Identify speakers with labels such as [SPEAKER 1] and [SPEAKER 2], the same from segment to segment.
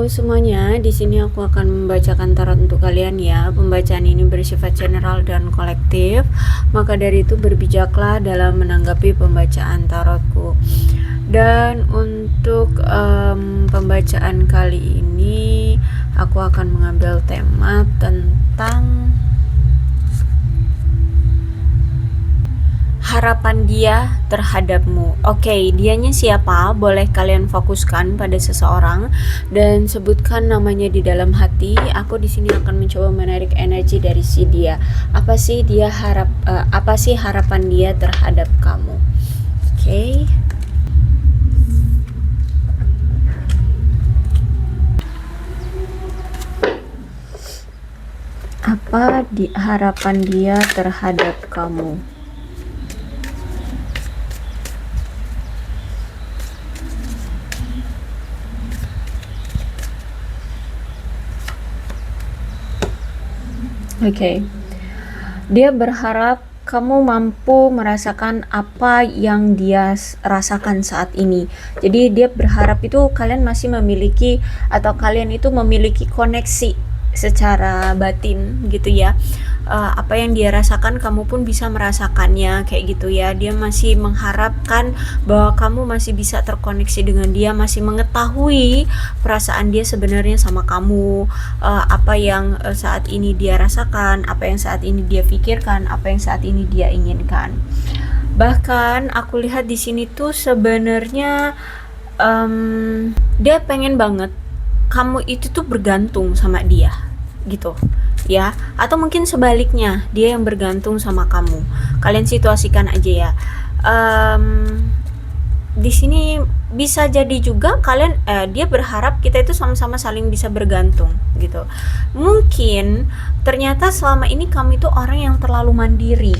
[SPEAKER 1] Halo semuanya, di sini aku akan membacakan tarot untuk kalian ya. Pembacaan ini bersifat general dan kolektif. Maka dari itu berbijaklah dalam menanggapi pembacaan tarotku. Dan untuk pembacaan kali ini aku akan mengambil tema tentang harapan dia terhadapmu. Oke, dianya siapa? Boleh kalian fokuskan pada seseorang dan sebutkan namanya di dalam hati. Aku di sini akan mencoba menarik energi dari si dia. Apa sih harapan dia terhadap kamu? Oke. Apa harapan dia terhadap kamu? Oke. Dia berharap kamu mampu merasakan apa yang dia rasakan saat ini. Jadi dia berharap itu kalian masih memiliki atau kalian itu memiliki koneksi secara batin gitu ya. Apa yang dia rasakan kamu pun bisa merasakannya kayak gitu ya. Dia masih mengharapkan bahwa kamu masih bisa terkoneksi dengan dia, masih mengetahui perasaan dia sebenarnya sama kamu, apa yang saat ini dia rasakan, apa yang saat ini dia pikirkan, apa yang saat ini dia inginkan. Bahkan aku lihat di sini tuh sebenarnya dia pengen banget kamu itu tuh bergantung sama dia gitu ya, atau mungkin sebaliknya dia yang bergantung sama kamu. Kalian situasikan aja ya. Di sini bisa jadi juga kalian dia berharap kita itu sama-sama saling bisa bergantung gitu. Mungkin ternyata selama ini kamu itu orang yang terlalu mandiri.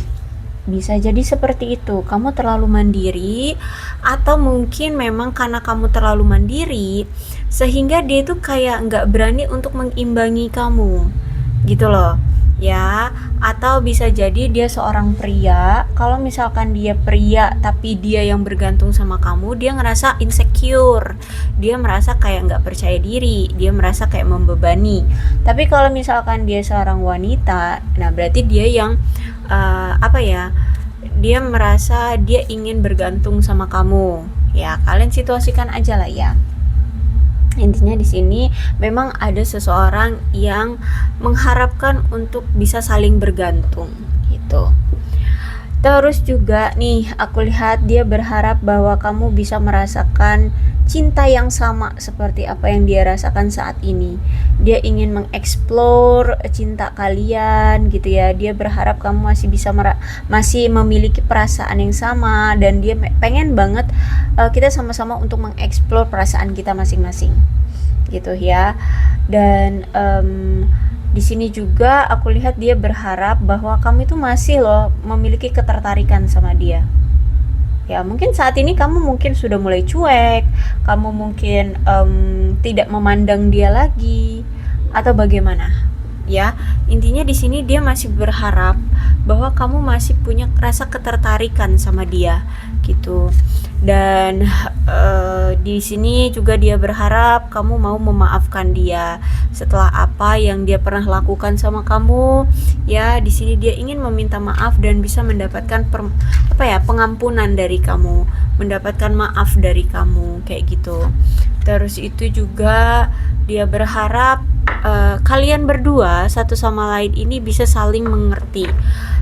[SPEAKER 1] Bisa jadi seperti itu, kamu terlalu mandiri, atau mungkin memang karena kamu terlalu mandiri sehingga dia itu kayak nggak berani untuk mengimbangi kamu gitu loh ya. Atau bisa jadi dia seorang pria, kalau misalkan dia pria tapi dia yang bergantung sama kamu, dia ngerasa insecure, dia merasa kayak nggak percaya diri, dia merasa kayak membebani. Tapi kalau misalkan dia seorang wanita, nah berarti dia yang dia merasa dia ingin bergantung sama kamu ya. Kalian situasikan aja lah ya. Intinya di sini memang ada seseorang yang mengharapkan untuk bisa saling bergantung gitu. Terus juga nih aku lihat dia berharap bahwa kamu bisa merasakan cinta yang sama seperti apa yang dia rasakan saat ini. Dia ingin mengeksplor cinta kalian gitu ya. Dia berharap kamu masih bisa masih memiliki perasaan yang sama, dan dia pengen banget kita sama-sama untuk mengeksplor perasaan kita masing-masing gitu ya. Dan di sini juga aku lihat dia berharap bahwa kamu itu masih loh memiliki ketertarikan sama dia. Ya mungkin saat ini kamu mungkin sudah mulai cuek, kamu mungkin tidak memandang dia lagi, atau bagaimana? Ya, intinya di sini dia masih berharap bahwa kamu masih punya rasa ketertarikan sama dia gitu. Dan di sini juga dia berharap kamu mau memaafkan dia setelah apa yang dia pernah lakukan sama kamu ya. Di sini dia ingin meminta maaf dan bisa mendapatkan pengampunan dari kamu, mendapatkan maaf dari kamu kayak gitu. Terus itu juga dia berharap kalian berdua satu sama lain ini bisa saling mengerti,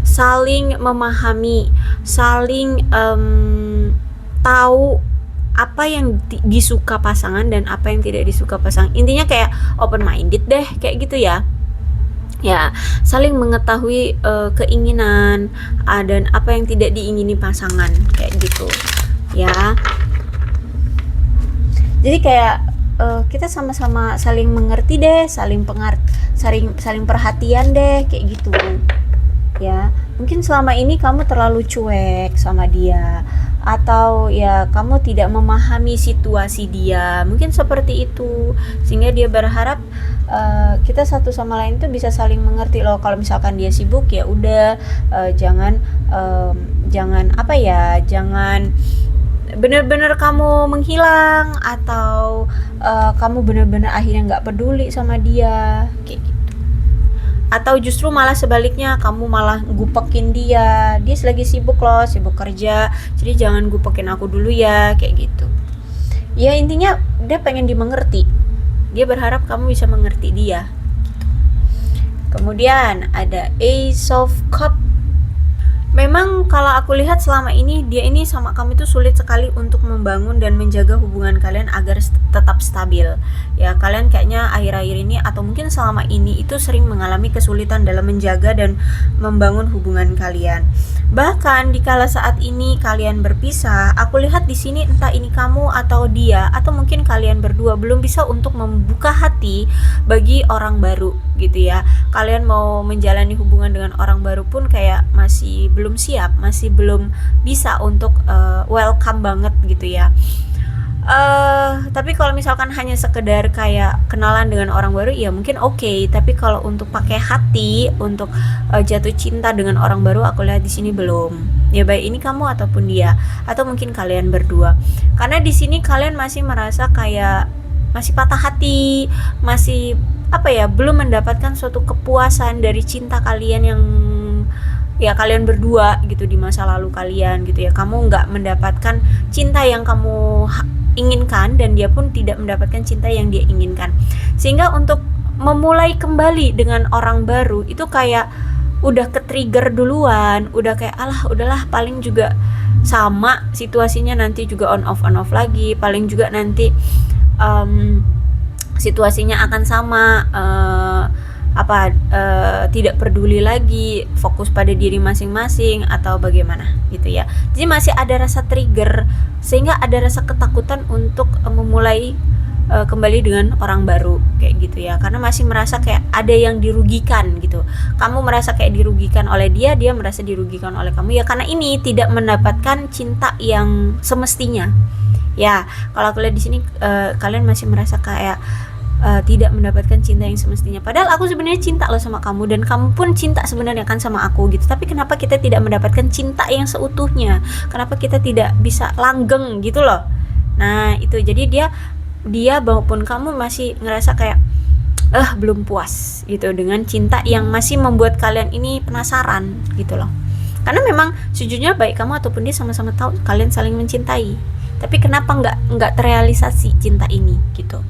[SPEAKER 1] saling memahami, saling tahu apa yang disuka pasangan dan apa yang tidak disuka pasangan. Intinya kayak open minded deh kayak gitu ya. Ya, saling mengetahui keinginan dan apa yang tidak diingini pasangan kayak gitu ya. Jadi kayak kita sama-sama saling mengerti deh, saling perhatian deh kayak gitu ya. Mungkin selama ini kamu terlalu cuek sama dia, atau ya kamu tidak memahami situasi dia, mungkin seperti itu, sehingga dia berharap kita satu sama lain tuh bisa saling mengerti loh. Kalau misalkan dia sibuk ya udah, jangan bener-bener kamu menghilang, atau kamu bener-bener akhirnya nggak peduli sama dia kayak gitu. Atau justru malah sebaliknya, kamu malah gupekin dia lagi sibuk loh, sibuk kerja, jadi jangan gupekin aku dulu ya, kayak gitu. Ya intinya dia pengen dimengerti, dia berharap kamu bisa mengerti dia gitu. Kemudian ada Ace of Cup. Memang kalau aku lihat selama ini dia ini sama kamu itu sulit sekali untuk membangun dan menjaga hubungan kalian agar tetap stabil. Ya, kalian kayaknya akhir-akhir ini atau mungkin selama ini itu sering mengalami kesulitan dalam menjaga dan membangun hubungan kalian. Bahkan dikala saat ini kalian berpisah, aku lihat di sini entah ini kamu atau dia atau mungkin kalian berdua belum bisa untuk membuka hati bagi orang baru gitu ya. Kalian mau menjalani hubungan dengan orang baru pun kayak masih belum siap, masih belum bisa untuk welcome banget gitu ya. Tapi kalau misalkan hanya sekedar kayak kenalan dengan orang baru ya mungkin oke. Tapi kalau untuk pakai hati, untuk jatuh cinta dengan orang baru, aku lihat di sini belum. Ya baik ini kamu ataupun dia, atau mungkin kalian berdua. Karena di sini kalian masih merasa kayak masih patah hati, masih belum mendapatkan suatu kepuasan dari cinta kalian yang ya kalian berdua gitu di masa lalu kalian gitu ya. Kamu nggak mendapatkan cinta yang kamu inginkan dan dia pun tidak mendapatkan cinta yang dia inginkan, sehingga untuk memulai kembali dengan orang baru itu kayak udah ke-trigger duluan, udah kayak udahlah paling juga sama situasinya, nanti juga on off lagi, paling juga nanti situasinya akan sama, tidak peduli lagi, fokus pada diri masing-masing atau bagaimana gitu ya. Jadi masih ada rasa trigger, sehingga ada rasa ketakutan untuk memulai kembali dengan orang baru kayak gitu ya, karena masih merasa kayak ada yang dirugikan gitu. Kamu merasa kayak dirugikan oleh dia, dia merasa dirugikan oleh kamu ya, karena ini tidak mendapatkan cinta yang semestinya. Ya, kalau aku lihat di sini kalian masih merasa kayak tidak mendapatkan cinta yang semestinya. Padahal aku sebenarnya cinta loh sama kamu, dan kamu pun cinta sebenarnya kan sama aku gitu. Tapi kenapa kita tidak mendapatkan cinta yang seutuhnya? Kenapa kita tidak bisa langgeng gitu loh? Nah itu, jadi dia maupun kamu masih ngerasa kayak belum puas gitu dengan cinta yang masih membuat kalian ini penasaran gitu loh. Karena memang sejujurnya baik kamu ataupun dia sama-sama tahu kalian saling mencintai, tapi kenapa nggak terrealisasi cinta ini gitu.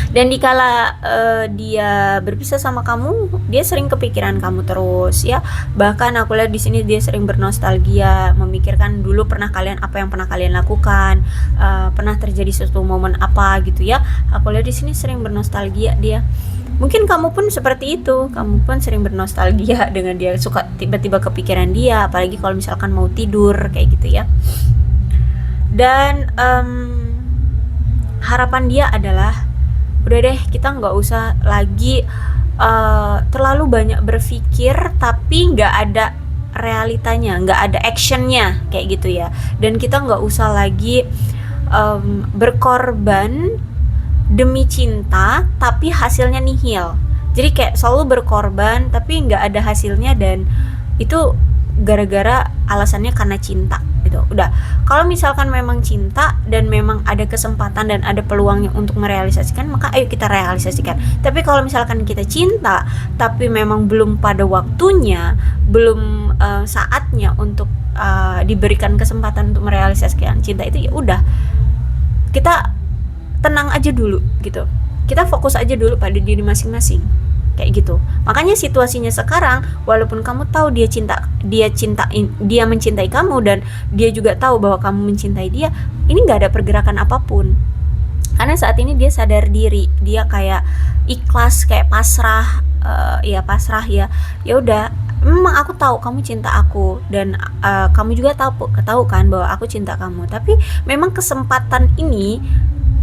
[SPEAKER 1] Dan dikala dia berpisah sama kamu, dia sering kepikiran kamu terus ya. Bahkan aku lihat di sini dia sering bernostalgia, memikirkan dulu apa yang pernah kalian lakukan, pernah terjadi suatu momen apa gitu ya. Aku lihat di sini sering bernostalgia dia. Mungkin kamu pun seperti itu, kamu pun sering bernostalgia dengan dia, suka tiba-tiba kepikiran dia, apalagi kalau misalkan mau tidur kayak gitu ya. Dan harapan dia adalah udah deh, kita nggak usah lagi terlalu banyak berpikir tapi nggak ada realitanya, nggak ada actionnya kayak gitu ya. Dan kita nggak usah lagi berkorban demi cinta tapi hasilnya nihil. Jadi kayak selalu berkorban tapi nggak ada hasilnya, dan itu gara-gara alasannya karena cinta gitu. Udah, kalau misalkan memang cinta dan memang ada kesempatan dan ada peluangnya untuk merealisasikan, maka ayo kita realisasikan. Tapi kalau misalkan kita cinta tapi memang belum pada waktunya, belum saatnya untuk diberikan kesempatan untuk merealisasikan cinta itu, ya udah, kita tenang aja dulu gitu. Kita fokus aja dulu pada diri masing-masing kayak gitu. Makanya situasinya sekarang, walaupun kamu tahu dia mencintai kamu dan dia juga tahu bahwa kamu mencintai dia, ini nggak ada pergerakan apapun. Karena saat ini dia sadar diri, dia kayak ikhlas, kayak pasrah, ya udah, memang aku tahu kamu cinta aku, dan kamu juga tahu kan bahwa aku cinta kamu, tapi memang kesempatan ini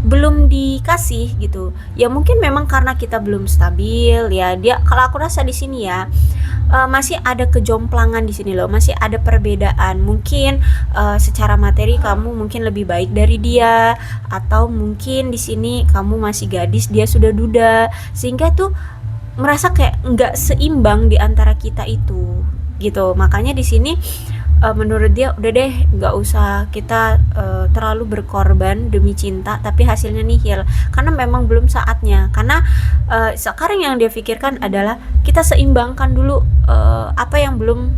[SPEAKER 1] belum dikasih gitu. Ya mungkin memang karena kita belum stabil ya. Dia, kalau aku rasa di sini ya, masih ada kejomplangan di sini loh, masih ada perbedaan. Mungkin secara materi kamu mungkin lebih baik dari dia, atau mungkin di sini kamu masih gadis, dia sudah duda, sehingga tuh merasa kayak nggak seimbang di antara kita itu gitu. Makanya di sini menurut dia udah deh nggak usah kita terlalu berkorban demi cinta tapi hasilnya nihil, karena memang belum saatnya. Karena sekarang yang dia pikirkan adalah kita seimbangkan dulu apa yang belum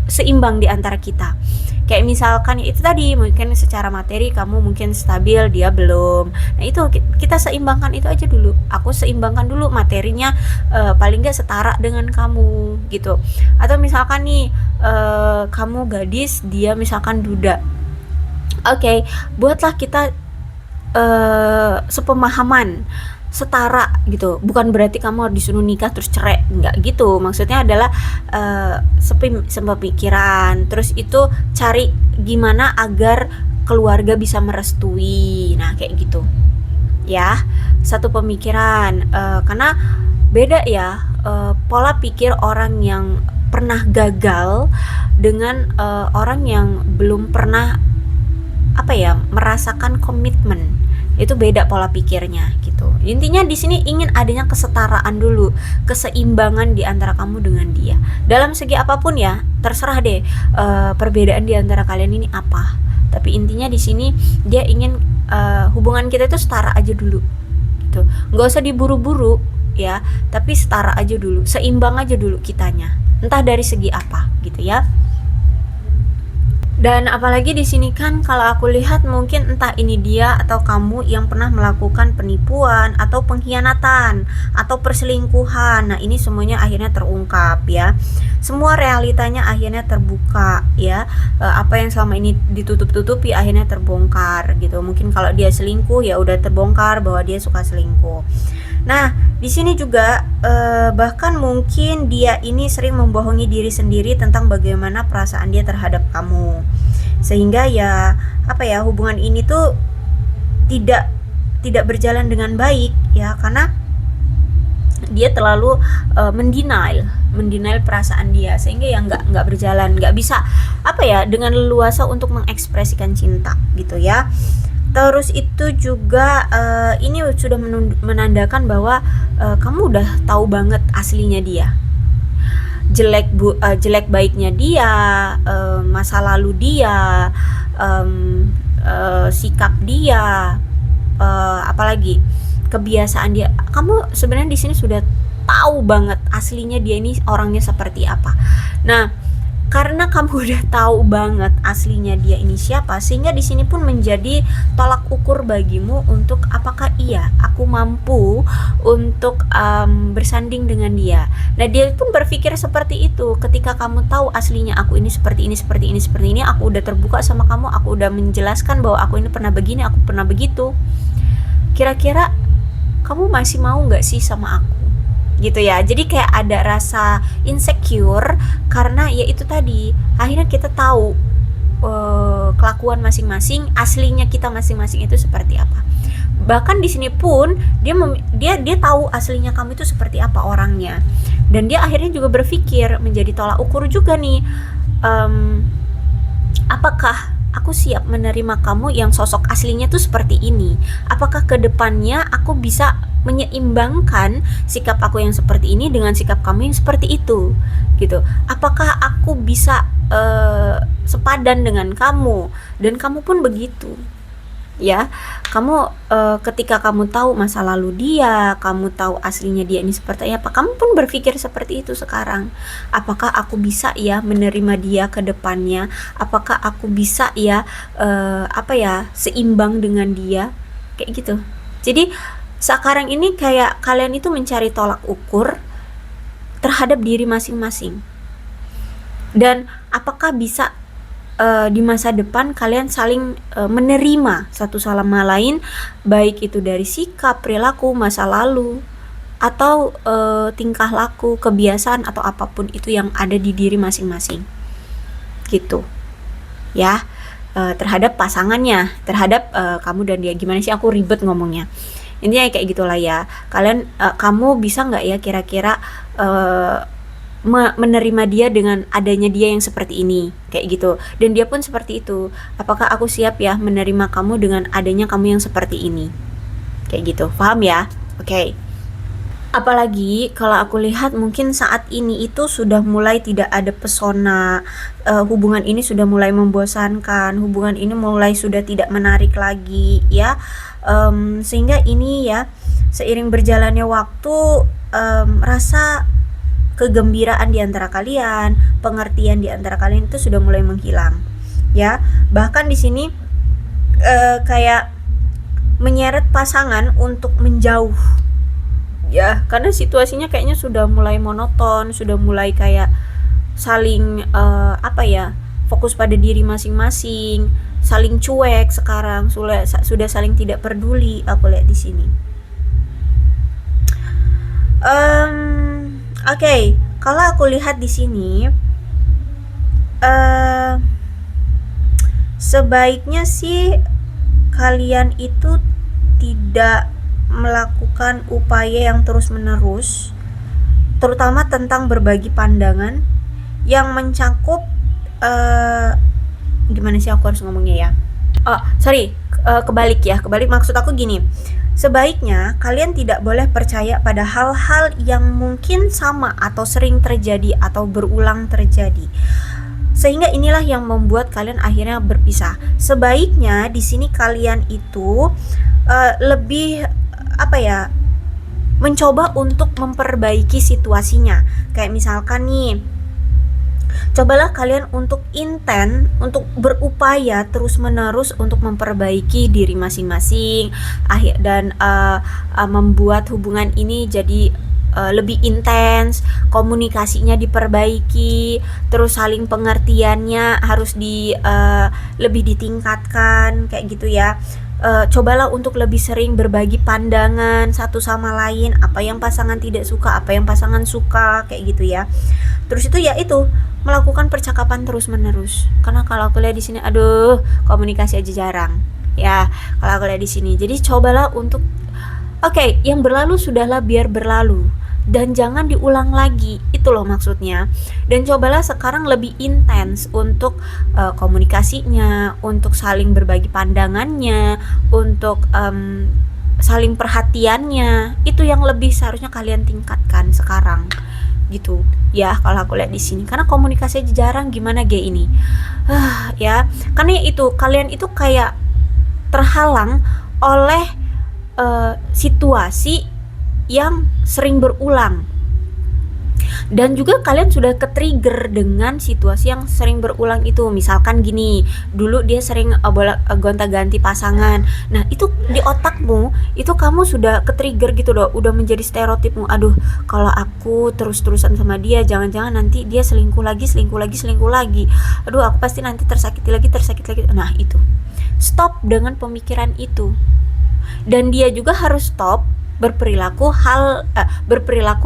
[SPEAKER 1] seimbang di antara kita. Kayak misalkan itu tadi, mungkin secara materi kamu mungkin stabil, dia belum. Nah itu kita seimbangkan itu aja dulu. Aku seimbangkan dulu materinya, paling nggak setara dengan kamu gitu. Atau misalkan nih kamu gadis, dia misalkan duda. Oke, buatlah kita sepemahaman, setara gitu. Bukan berarti kamu harus disuruh nikah terus cerai, enggak gitu. Maksudnya adalah sepemikiran. Terus itu cari gimana agar keluarga bisa merestui. Nah, kayak gitu. Ya, satu pemikiran. Karena beda ya pola pikir orang yang pernah gagal dengan orang yang belum pernah merasakan komitmen. Itu beda pola pikirnya gitu. Intinya di sini ingin adanya kesetaraan dulu, keseimbangan di antara kamu dengan dia. Dalam segi apapun ya, terserah deh perbedaan di antara kalian ini apa. Tapi intinya di sini dia ingin hubungan kita itu setara aja dulu gitu. Nggak usah diburu-buru ya, tapi setara aja dulu, seimbang aja dulu kitanya. Entah dari segi apa gitu ya. Dan apalagi di sini kan kalau aku lihat mungkin entah ini dia atau kamu yang pernah melakukan penipuan atau pengkhianatan atau perselingkuhan. Nah, ini semuanya akhirnya terungkap ya. Semua realitanya akhirnya terbuka ya. Apa yang selama ini ditutup-tutupi akhirnya terbongkar gitu. Mungkin kalau dia selingkuh ya udah terbongkar bahwa dia suka selingkuh. Nah, di sini juga bahkan mungkin dia ini sering membohongi diri sendiri tentang bagaimana perasaan dia terhadap kamu. Sehingga ya hubungan ini tuh tidak berjalan dengan baik ya, karena dia terlalu mendenial perasaan dia, sehingga ya nggak berjalan, nggak bisa dengan leluasa untuk mengekspresikan cinta gitu ya. Terus itu juga ini sudah menandakan bahwa kamu udah tahu banget aslinya dia, jelek baiknya dia, masa lalu dia, sikap dia, apalagi kebiasaan dia. Kamu sebenarnya di sini sudah tahu banget aslinya dia ini orangnya seperti apa. Nah, karena kamu udah tahu banget aslinya dia ini siapa, sehingga di sini pun menjadi tolak ukur bagimu untuk apakah aku mampu untuk bersanding dengan dia. Nah, dia pun berpikir seperti itu. Ketika kamu tahu aslinya aku ini seperti ini, aku udah terbuka sama kamu, aku udah menjelaskan bahwa aku ini pernah begini, aku pernah begitu. Kira-kira kamu masih mau nggak sih sama aku? Gitu ya. Jadi kayak ada rasa insecure karena ya itu tadi, akhirnya kita tahu kelakuan masing-masing, aslinya kita masing-masing itu seperti apa. Bahkan di sini pun dia tahu aslinya kamu itu seperti apa orangnya, dan dia akhirnya juga berpikir menjadi tolak ukur juga nih, apakah aku siap menerima kamu yang sosok aslinya tuh seperti ini? Apakah kedepannya aku bisa menyeimbangkan sikap aku yang seperti ini dengan sikap kamu yang seperti itu gitu? Apakah aku bisa sepadan dengan kamu dan kamu pun begitu ya? Kamu ketika kamu tahu masa lalu dia, kamu tahu aslinya dia ini seperti apa, kamu pun berpikir seperti itu sekarang. Apakah aku bisa ya menerima dia ke depannya? Apakah aku bisa ya seimbang dengan dia? Kayak gitu. Jadi sekarang ini kayak kalian itu mencari tolak ukur terhadap diri masing-masing. Dan apakah bisa di masa depan kalian saling menerima satu sama lain, baik itu dari sikap, perilaku, masa lalu, atau tingkah laku, kebiasaan, atau apapun itu yang ada di diri masing-masing gitu ya, terhadap pasangannya, terhadap kamu dan dia. Gimana sih, aku ribet ngomongnya. Intinya kayak gitulah ya. Kalian kamu bisa nggak ya kira-kira menerima dia dengan adanya dia yang seperti ini, kayak gitu, dan dia pun seperti itu. Apakah aku siap ya menerima kamu dengan adanya kamu yang seperti ini, kayak gitu. Paham ya? Oke. Apalagi kalau aku lihat mungkin saat ini itu sudah mulai tidak ada pesona, hubungan ini sudah mulai membosankan, hubungan ini mulai sudah tidak menarik lagi ya. Sehingga ini ya, seiring berjalannya waktu, rasa kegembiraan di antara kalian, pengertian di antara kalian itu sudah mulai menghilang ya. Bahkan di sini kayak menyeret pasangan untuk menjauh ya, karena situasinya kayaknya sudah mulai monoton, sudah mulai kayak saling fokus pada diri masing-masing, saling cuek sekarang, sudah saling tidak peduli. Aku lihat di sini. Oke, kalau aku lihat di sini, sebaiknya sih kalian itu tidak melakukan upaya yang terus-menerus, terutama tentang berbagi pandangan yang mencakup gimana sih aku harus ngomongnya ya? Kebalik maksud aku gini. Sebaiknya kalian tidak boleh percaya pada hal-hal yang mungkin sama atau sering terjadi atau berulang terjadi. Sehingga inilah yang membuat kalian akhirnya berpisah. Sebaiknya di sini kalian itu lebih mencoba untuk memperbaiki situasinya. Kayak misalkan nih, cobalah kalian untuk untuk berupaya terus-menerus untuk memperbaiki diri masing-masing, dan membuat hubungan ini jadi lebih intens, komunikasinya diperbaiki, terus saling pengertiannya harus lebih ditingkatkan kayak gitu ya. Cobalah untuk lebih sering berbagi pandangan satu sama lain, apa yang pasangan tidak suka, apa yang pasangan suka, kayak gitu ya. Terus itu ya itu, melakukan percakapan terus-menerus. Karena kalau aku lihat di sini, komunikasi aja jarang. Ya, kalau aku lihat di sini. Jadi cobalah untuk yang berlalu sudahlah, biar berlalu. Dan jangan diulang lagi, itu loh maksudnya. Dan cobalah sekarang lebih intens untuk komunikasinya, untuk saling berbagi pandangannya, untuk saling perhatiannya. Itu yang lebih seharusnya kalian tingkatkan sekarang gitu ya, kalau aku lihat di sini. Karena komunikasi jarang, gimana ini ya, karena itu kalian itu kayak terhalang oleh situasi yang sering berulang, dan juga kalian sudah ke-trigger dengan situasi yang sering berulang itu. Misalkan gini, dulu dia sering gonta-ganti pasangan. Nah, itu di otakmu itu kamu sudah ke-trigger gitu loh, udah menjadi stereotipmu. Aduh, kalau aku terus-terusan sama dia, jangan-jangan nanti dia selingkuh lagi. Aduh, aku pasti nanti tersakiti lagi. Nah, itu. Stop dengan pemikiran itu. Dan dia juga harus stop berperilaku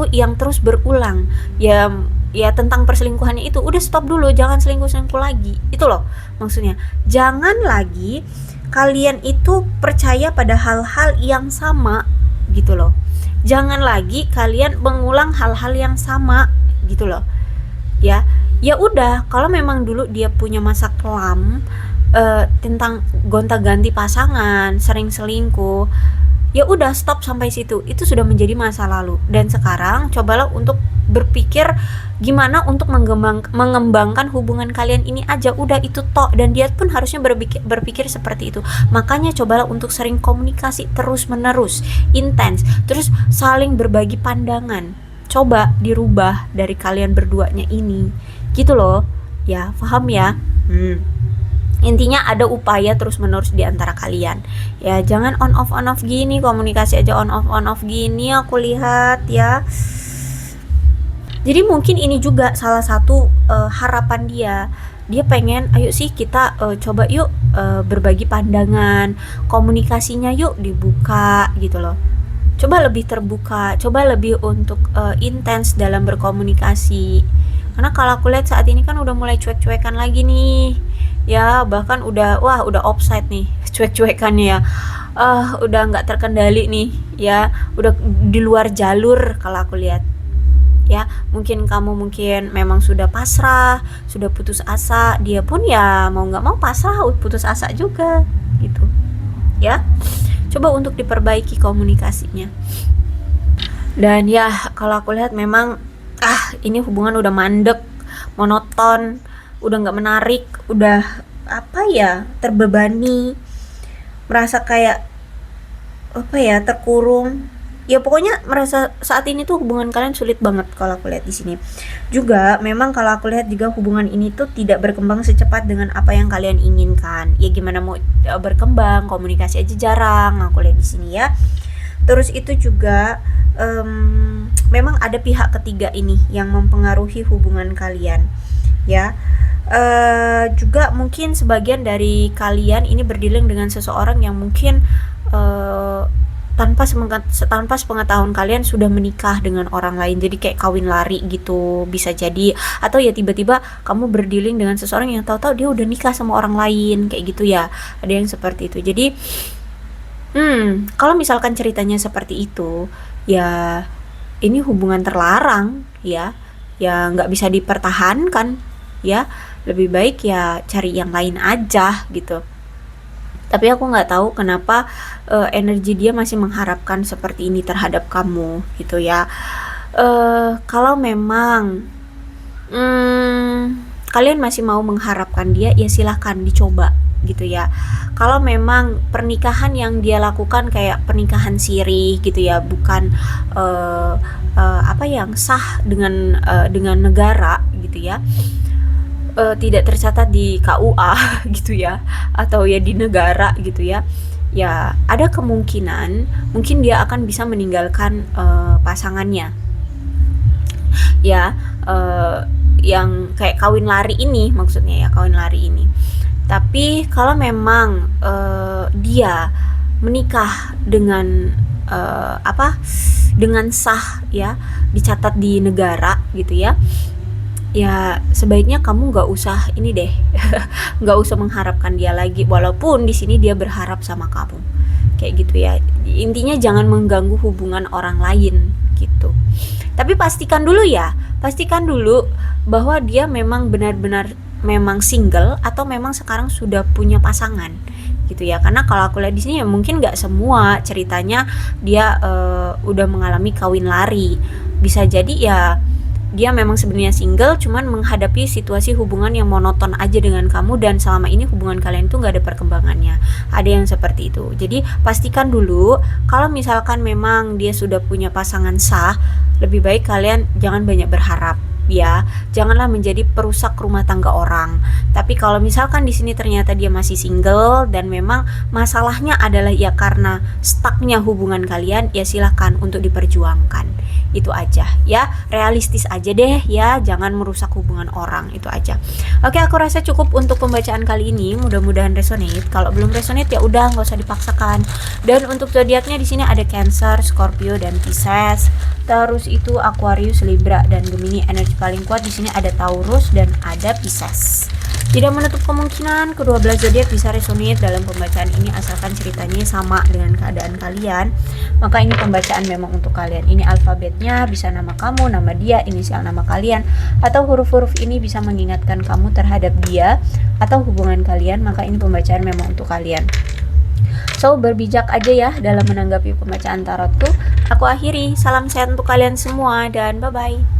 [SPEAKER 1] yang terus berulang ya tentang perselingkuhannya itu. Udah stop dulu, jangan selingkuh lagi, itu loh maksudnya. Jangan lagi kalian itu percaya pada hal-hal yang sama gitu loh. Jangan lagi kalian mengulang hal-hal yang sama gitu loh ya. Ya udah, kalau memang dulu dia punya masa kelam tentang gonta-ganti pasangan, sering selingkuh, ya udah stop sampai situ. Itu sudah menjadi masa lalu. Dan sekarang cobalah untuk berpikir gimana untuk mengembangkan hubungan kalian ini aja. Udah itu tok. Dan dia pun harusnya berpikir seperti itu. Makanya cobalah untuk sering komunikasi terus-menerus, intens, terus saling berbagi pandangan. Coba dirubah dari kalian berduanya ini gitu loh ya, paham ya? Intinya ada upaya terus-menerus di antara kalian. Ya, jangan on off gini, komunikasi aja on off gini aku lihat ya. Jadi mungkin ini juga salah satu harapan dia. Dia pengen, ayo sih kita coba yuk berbagi pandangan, komunikasinya yuk dibuka gitu loh. Coba lebih terbuka, coba lebih untuk intens dalam berkomunikasi. Karena kalau aku lihat saat ini kan udah mulai cuek-cuekan lagi nih. Ya, bahkan udah offside nih cuek-cuekannya ya. Udah nggak terkendali nih ya, udah di luar jalur kalau aku lihat ya. Mungkin kamu memang sudah pasrah, sudah putus asa, dia pun ya mau nggak mau pasrah, putus asa juga gitu ya. Coba untuk diperbaiki komunikasinya. Dan ya kalau aku lihat memang ini hubungan udah mandek, monoton, udah nggak menarik, udah apa ya, terbebani, merasa kayak apa ya, terkurung. Ya pokoknya merasa saat ini tuh hubungan kalian sulit banget kalau aku lihat di sini. Juga memang kalau aku lihat juga hubungan ini tuh tidak berkembang secepat dengan apa yang kalian inginkan. Ya gimana mau berkembang, komunikasi aja jarang aku lihat di sini ya. Terus itu juga memang ada pihak ketiga ini yang mempengaruhi hubungan kalian ya. Juga mungkin sebagian dari kalian ini berdealing dengan seseorang yang mungkin tanpa sepengetahuan kalian sudah menikah dengan orang lain, jadi kayak kawin lari gitu bisa jadi. Atau ya tiba-tiba kamu berdealing dengan seseorang yang tahu-tahu dia udah nikah sama orang lain kayak gitu ya, ada yang seperti itu. Jadi kalau misalkan ceritanya seperti itu, ya ini hubungan terlarang ya, ya nggak bisa dipertahankan ya, lebih baik ya cari yang lain aja gitu. Tapi aku nggak tahu kenapa energi dia masih mengharapkan seperti ini terhadap kamu gitu ya. Kalau memang kalian masih mau mengharapkan dia, ya silahkan dicoba gitu ya. Kalau memang pernikahan yang dia lakukan kayak pernikahan siri gitu ya, bukan apa yang sah dengan negara gitu ya, tidak tercatat di KUA gitu ya, atau ya di negara gitu ya, ya ada kemungkinan mungkin dia akan bisa meninggalkan pasangannya ya, yang kayak kawin lari ini, maksudnya ya kawin lari ini. Tapi kalau memang dia menikah dengan dengan sah ya, dicatat di negara gitu ya, ya sebaiknya kamu nggak usah ini deh, nggak usah mengharapkan dia lagi, walaupun di sini dia berharap sama kamu kayak gitu ya. Intinya jangan mengganggu hubungan orang lain gitu. Tapi pastikan dulu bahwa dia memang benar-benar memang single atau memang sekarang sudah punya pasangan gitu ya. Karena kalau aku lihat di sini ya mungkin nggak semua ceritanya dia udah mengalami kawin lari, bisa jadi ya dia memang sebenarnya single, cuman menghadapi situasi hubungan yang monoton aja dengan kamu, dan selama ini hubungan kalian tuh gak ada perkembangannya. Ada yang seperti itu. Jadi pastikan dulu kalau misalkan memang dia sudah punya pasangan sah, lebih baik kalian jangan banyak berharap ya, janganlah menjadi perusak rumah tangga orang. Tapi kalau misalkan di sini ternyata dia masih single dan memang masalahnya adalah ya karena stucknya hubungan kalian, ya silahkan untuk diperjuangkan. Itu aja ya, realistis aja deh ya, jangan merusak hubungan orang, itu aja. Oke, aku rasa cukup untuk pembacaan kali ini, mudah-mudahan resonate. Kalau belum resonate ya udah nggak usah dipaksakan. Dan untuk zodiaknya di sini ada Cancer, Scorpio dan Pisces. Terus itu Aquarius, Libra dan Gemini. Energi paling kuat di sini ada Taurus dan ada Pisces. Tidak menutup kemungkinan kedua belas zodiak bisa resonate dalam pembacaan ini asalkan ceritanya sama dengan keadaan kalian. Maka ini pembacaan memang untuk kalian. Ini alfabetnya bisa nama kamu, nama dia, inisial nama kalian, atau huruf-huruf ini bisa mengingatkan kamu terhadap dia atau hubungan kalian. Maka ini pembacaan memang untuk kalian. So, berbijak aja ya dalam menanggapi pembacaan tarotku. Aku akhiri, salam sehat untuk kalian semua dan bye-bye.